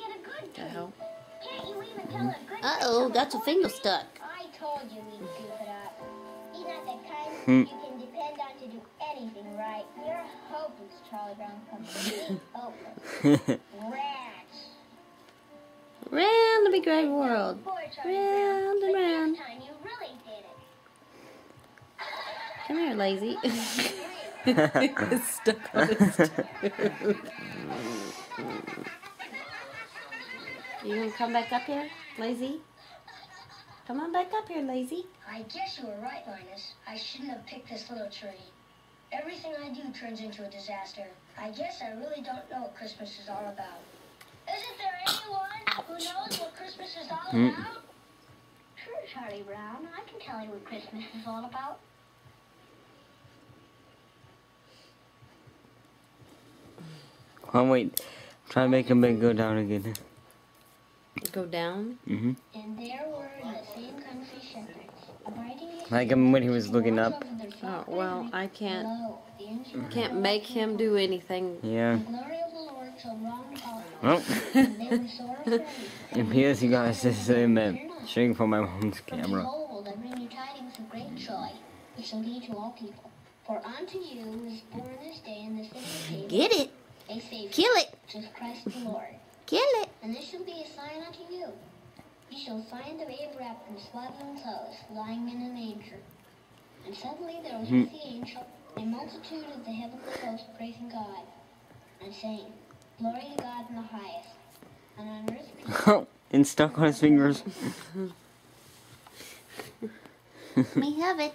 get a good The hell? Can't you even tell a good Uh-oh, got your finger stuck. I told you he'd goof it up. He's not the kind you can depend on to do anything right. You're hopeless, Charlie Brown. Completely hopeless. Rats. Round the big great world. Round and round. This time you really did it. Come here, lazy. It's stuck on his tooth. You gonna come back up here, lazy? Come on back up here, lazy. I guess you were right, Linus. I shouldn't have picked this little tree. Everything I do turns into a disaster. I guess I really don't know what Christmas is all about. Isn't there anyone who knows what Christmas is all about? Sure, Charlie Brown. I can tell you what Christmas is all about. Oh wait, try to make him go down again. Go down? Mm-hmm. And there were the same country shepherds, abiding Like him when he was looking up. Oh, well, I can't make him do anything. Yeah. The glory of the Lord shall round about Well, us, and they were sore afraid. and here's you guys, this is shooting for my mom's For camera. behold, I bring you tidings of great joy, which shall be to all people. For unto you is born this day in the city of David Get it. a Savior, Kill it. which is Christ the Lord. Kill it. And this shall be a sign unto you. You shall find the babe wrapped in swaddling clothes, lying in a manger. And suddenly there was with the angel a multitude of the heavenly host praising God, and saying, Glory to God in the highest, and on earth peace. Oh, and stuck on his fingers. Me have it.